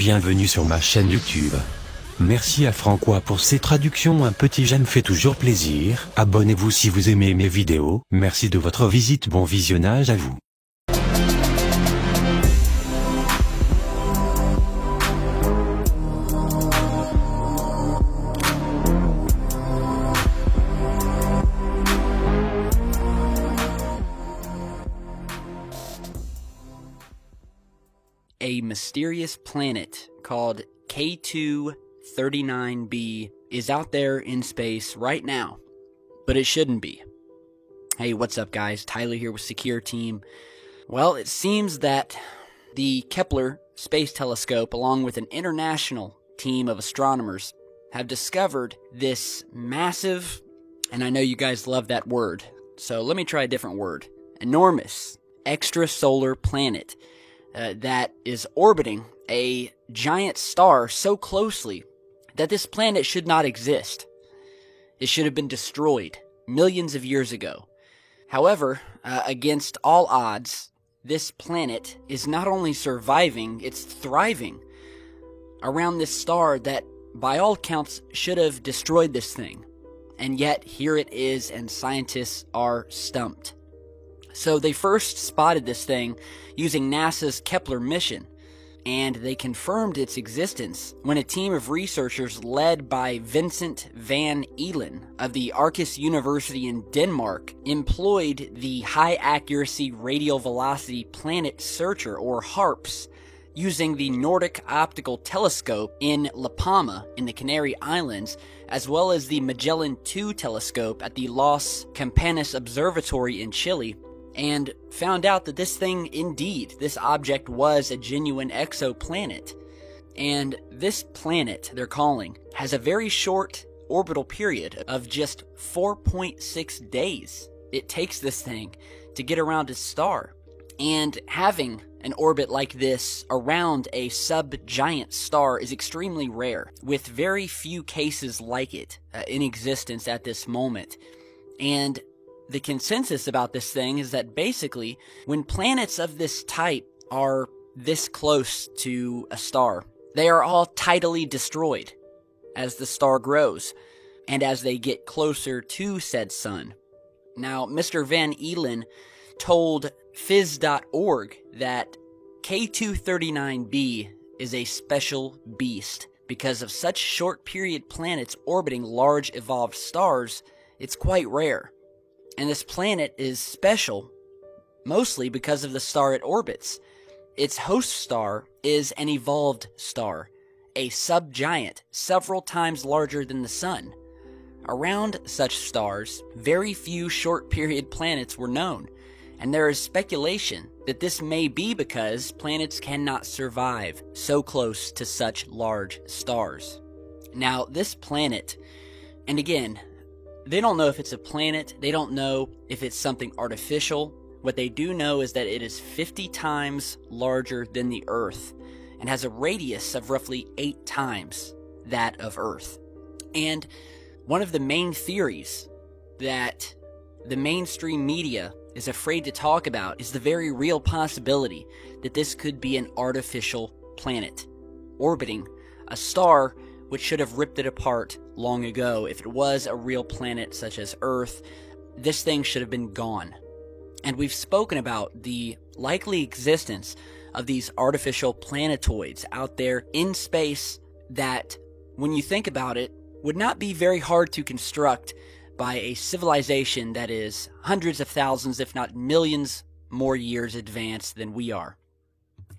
Bienvenue sur ma chaîne YouTube. Merci à Francois pour ses traductions, un petit j'aime fait toujours plaisir. Abonnez-vous si vous aimez mes vidéos. Merci de votre visite, bon visionnage à vous. A mysterious planet called K239b is out there in space right now, but it shouldn't be. Hey, what's up guys? Tyler here with Secure Team. Well, it seems that the Kepler Space Telescope, along with an international team of astronomers, have discovered this massive, and I know you guys love that word, so let me try a different word, enormous extrasolar planet that is orbiting a giant star so closely that this planet should not exist. It should have been destroyed millions of years ago. However, against all odds, this planet is not only surviving, it's thriving around this star that, by all counts, should have destroyed this thing. And yet, here it is, and scientists are stumped. So they first spotted this thing using NASA's Kepler mission, and they confirmed its existence when a team of researchers led by Vincent van Eelen of the Aarhus University in Denmark employed the high-accuracy radial velocity planet searcher, or HARPS, using the Nordic Optical Telescope in La Palma in the Canary Islands, as well as the Magellan II telescope at the Los Campanas Observatory in Chile, and found out that this thing, indeed, this object was a genuine exoplanet. And this planet, they're calling, has a very short orbital period of just 4.6 days. It takes this thing to get around its star. And having an orbit like this around a sub-giant star is extremely rare, with very few cases like it in existence at this moment. And the consensus about this thing is that basically, when planets of this type are this close to a star, they are all tidally destroyed as the star grows and as they get closer to said sun. Now, Mr. Van Eelen told phys.org that K239b is a special beast. Because of such short period planets orbiting large evolved stars, it's quite rare. And this planet is special, mostly because of the star it orbits. Its host star is an evolved star, a subgiant, several times larger than the Sun. Around such stars, very few short-period planets were known, and there is speculation that this may be because planets cannot survive so close to such large stars. Now, this planet, and again, they don't know if it's a planet, they don't know if it's something artificial. What they do know is that it is 50 times larger than the Earth and has a radius of roughly 8 times that of Earth. And one of the main theories that the mainstream media is afraid to talk about is the very real possibility that this could be an artificial planet orbiting a star which should have ripped it apart long ago. If it was a real planet such as Earth, this thing should have been gone. And we've spoken about the likely existence of these artificial planetoids out there in space that, when you think about it, would not be very hard to construct by a civilization that is hundreds of thousands, if not millions, more years advanced than we are.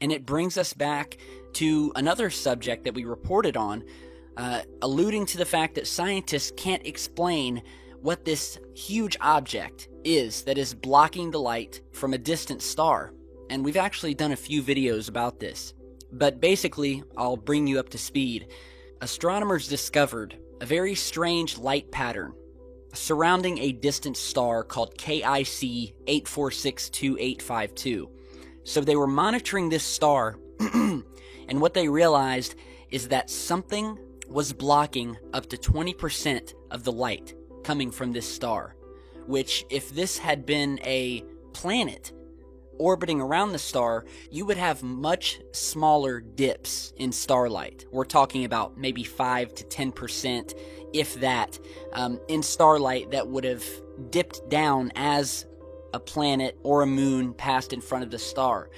And it brings us back to another subject that we reported on, alluding to the fact that scientists can't explain what this huge object is that is blocking the light from a distant star. And we've actually done a few videos about this. But basically, I'll bring you up to speed. Astronomers discovered a very strange light pattern surrounding a distant star called KIC 8462852. So they were monitoring this star, and what they realized is that something was blocking up to 20% of the light coming from this star, which, if this had been a planet, orbiting around the star, you would have much smaller dips in starlight. We're talking about maybe 5 to 10%, if that, in starlight that would have dipped down as a planet or a moon passed in front of the star.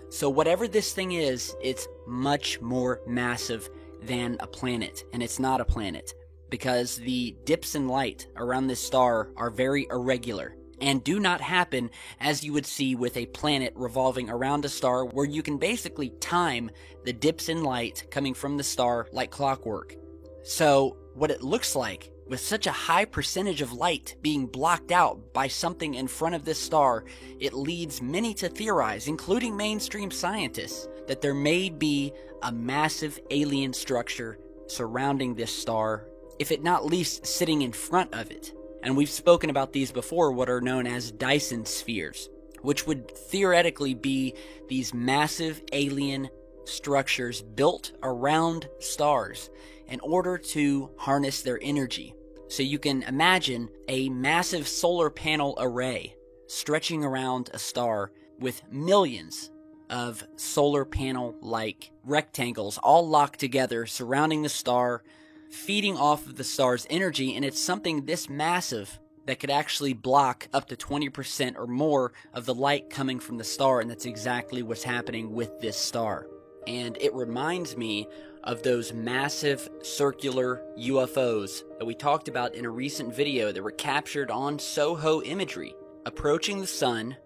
So whatever this thing is, it's much more massive than a planet, and it's not a planet, because the dips in light around this star are very irregular and do not happen as you would see with a planet revolving around a star, where you can basically time the dips in light coming from the star like clockwork. So what it looks like, with such a high percentage of light being blocked out by something in front of this star, it leads many to theorize, including mainstream scientists, that there may be a massive alien structure surrounding this star, if it not least sitting in front of it. And we've spoken about these before, what are known as Dyson spheres, which would theoretically be these massive alien structures built around stars in order to harness their energy. So you can imagine a massive solar panel array stretching around a star with millions of solar panel-like rectangles all locked together surrounding the star, feeding off of the star's energy, and it's something this massive that could actually block up to 20% or more of the light coming from the star, and that's exactly what's happening with this star. And it reminds me of those massive circular UFOs that we talked about in a recent video that were captured on SOHO imagery, approaching the sun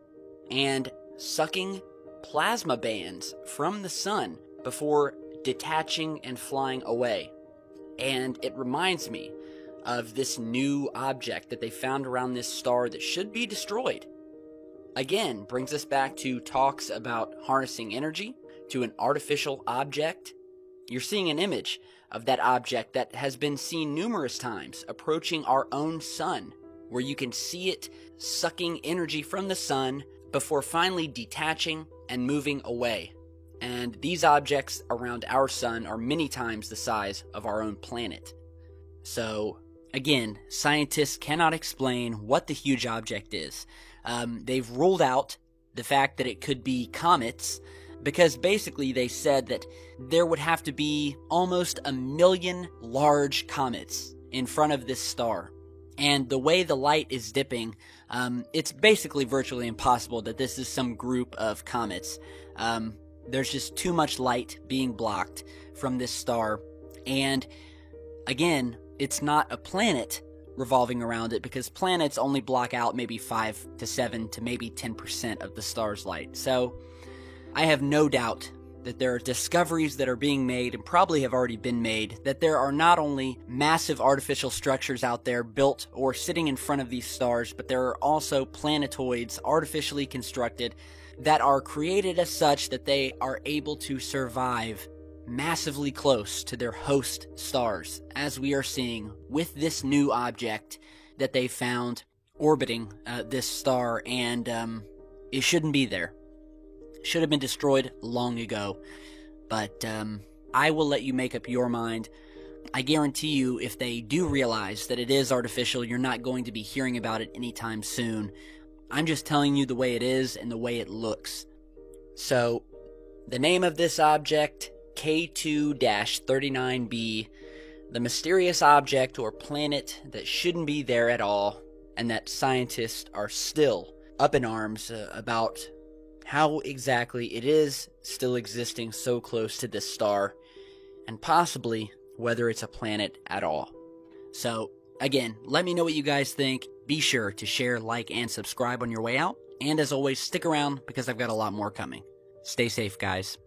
and sucking plasma bands from the sun before detaching and flying away. And it reminds me of this new object that they found around this star that should be destroyed. Again, brings us back to talks about harnessing energy to an artificial object. You're seeing an image of that object that has been seen numerous times approaching our own sun, where you can see it sucking energy from the sun before finally detaching and moving away. And these objects around our sun are many times the size of our own planet. So, again, scientists cannot explain what the huge object is. They've ruled out the fact that it could be comets, because basically they said that there would have to be almost 1 million large comets in front of this star. And the way the light is dipping, it's basically virtually impossible that this is some group of comets. There's just too much light being blocked from this star. And again, it's not a planet revolving around it, because planets only block out maybe 5 to 7 to maybe 10% of the star's light. So I have no doubt that there are discoveries that are being made, and probably have already been made, that there are not only massive artificial structures out there built or sitting in front of these stars, but there are also planetoids artificially constructed that are created as such that they are able to survive massively close to their host stars, as we are seeing with this new object that they found orbiting this star. And it shouldn't be there. Should have been destroyed long ago. But I will let you make up your mind. I guarantee you, if they do realize that it is artificial, you're not going to be hearing about it anytime soon. I'm just telling you the way it is and the way it looks. So, the name of this object, K2-39b, the mysterious object or planet that shouldn't be there at all, and that scientists are still up in arms about how exactly it is still existing so close to this star, and possibly whether it's a planet at all. So, again, let me know what you guys think. Be sure to share, like, and subscribe on your way out. And as always, stick around because I've got a lot more coming. Stay safe, guys.